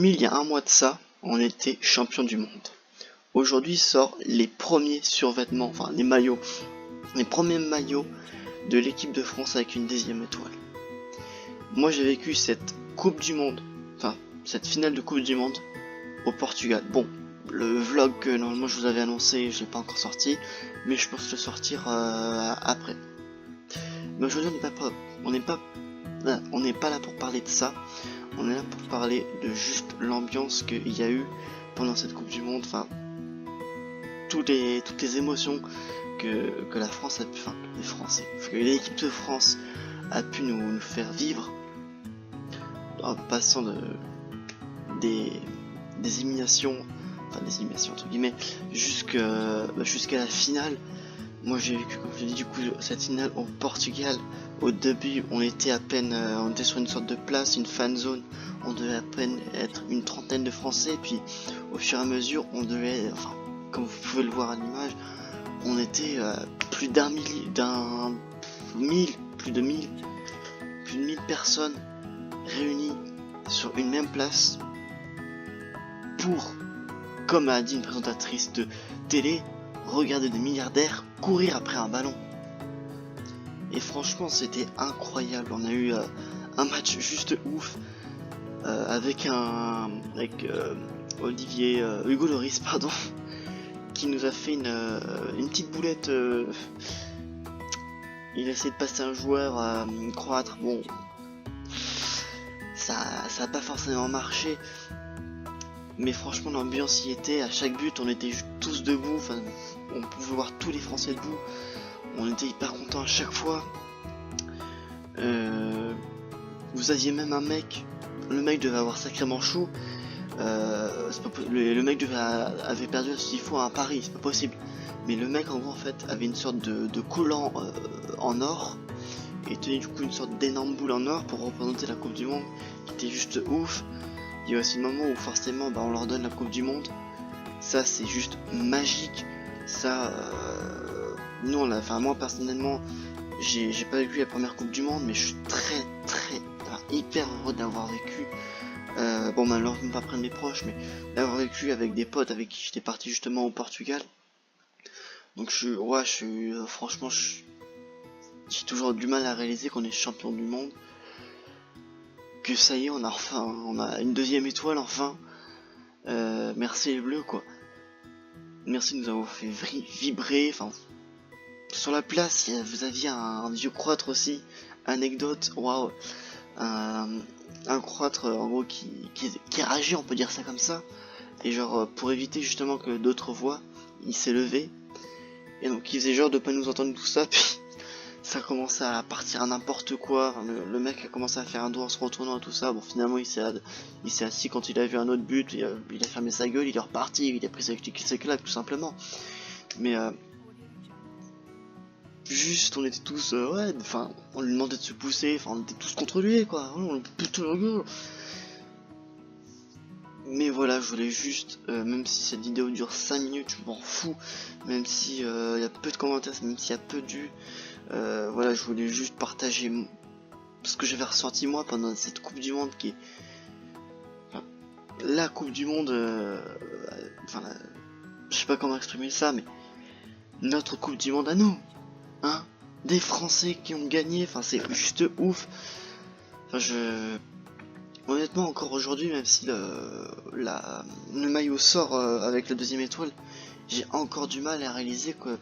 2000, il y a un mois de ça, on était champion du monde. Aujourd'hui sort les premiers survêtements, enfin les maillots, les premiers maillots de l'équipe de France avec une 10e étoile. Moi j'ai vécu cette coupe du monde, enfin cette finale de coupe du monde au Portugal. Bon, le vlog que normalement je vous avais annoncé, je l'ai pas encore sorti, mais je pense le sortir après. Mais aujourd'hui on n'est pas là pour parler de ça, on est là pour parler de juste l'ambiance qu'il y a eu pendant cette coupe du monde, enfin toutes les émotions que la France a pu, enfin les Français, que l'équipe de France a pu nous faire vivre en passant des éliminations, enfin des éliminations entre guillemets, jusqu'à la finale. Moi j'ai vécu, comme je l'ai dit, du coup cette finale au Portugal. Au début on était on était sur une sorte de place, une fan zone, on devait à peine être une trentaine de Français, puis au fur et à mesure on devait, enfin comme vous pouvez le voir à l'image, on était plus de 1000 personnes réunies sur une même place pour, comme a dit une présentatrice de télé, regarder des milliardaires courir après un ballon. Et franchement c'était incroyable, on a eu un match juste ouf avec Hugo Lloris pardon, qui nous a fait une petite boulette. Il a essayé de passer un joueur croate, bon ça a pas forcément marché, mais franchement l'ambiance y était. À chaque but on était tous debout, enfin on pouvait voir tous les Français debout, on était hyper contents à chaque fois. Vous aviez même un mec, le mec devait avoir sacrément chaud, le mec avait perdu à 6 fois un pari, c'est pas possible. Mais le mec en gros en fait avait une sorte de collant en or, et tenait du coup une sorte d'énorme boule en or pour représenter la Coupe du Monde, qui était juste ouf. Il y a aussi le moment où forcément on leur donne la Coupe du Monde, ça c'est juste magique. Ça nous moi personnellement j'ai pas vécu la première Coupe du Monde, mais je suis hyper heureux d'avoir vécu. Bon malheureusement pas près de mes proches, mais d'avoir vécu avec des potes avec qui j'étais parti justement au Portugal. Donc franchement j'ai toujours du mal à réaliser qu'on est champion du monde, que ça y est on a une 2e étoile enfin. Merci les Bleus quoi, merci de nous avoir fait vibrer. Enfin sur la place vous aviez un vieux croate aussi, anecdote, waouh, un croate en gros qui rageait, on peut dire ça comme ça, et genre pour éviter justement que d'autres voient, il s'est levé et donc il faisait genre de pas nous entendre tout ça, puis ça commençait à partir à n'importe quoi. Le mec a commencé à faire un doigt en se retournant et tout ça. Bon finalement il s'est assis quand il a vu un autre but, il a fermé sa gueule, il est reparti, il a pris ses claques tout simplement. Mais juste on était tous on lui demandait de se pousser, enfin on était tous contre lui quoi, on lui poussait la gueule. Mais voilà, je voulais juste, même si cette vidéo dure 5 minutes, je m'en fous, même si y a peu de commentaires, même s'il y a peu de vues, voilà, je voulais juste partager ce que j'avais ressenti moi pendant cette Coupe du Monde, qui est la Coupe du Monde, je sais pas comment exprimer ça, mais notre Coupe du Monde à nous, hein, des Français qui ont gagné, enfin c'est juste ouf. Honnêtement, encore aujourd'hui, même si le maillot sort avec la 2e étoile, j'ai encore du mal à réaliser que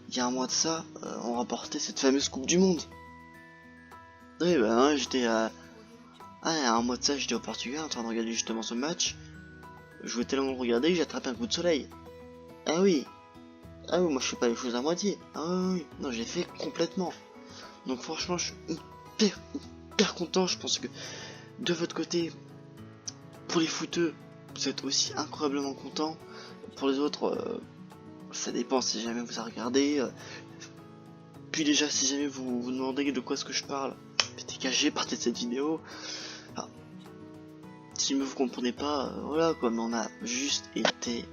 il y a un mois de ça, on remportait cette fameuse Coupe du Monde. Oui, j'étais à un mois de ça, j'étais au Portugal en train de regarder justement ce match. Je voulais tellement le regarder que j'ai attrapé un coup de soleil. Ah oui, moi je fais pas les choses à moitié. Ah oui, non, j'ai fait complètement. Donc franchement, je suis hyper content. Je pense que de votre côté, pour les footeux, vous êtes aussi incroyablement content. Pour les autres, ça dépend si jamais vous avez regardé. Puis déjà, si jamais vous vous demandez de quoi est-ce que je parle, dégagez, partez de cette vidéo. Enfin, si vous comprenez pas, voilà quoi, mais on a juste été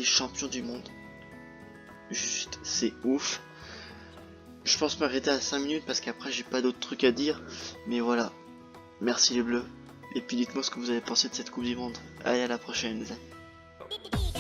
champion du monde. Juste, c'est ouf. Je pense m'arrêter à 5 minutes parce qu'après j'ai pas d'autres trucs à dire. Mais voilà, merci les Bleus. Et puis dites-moi ce que vous avez pensé de cette Coupe du Monde. Allez, à la prochaine les amis.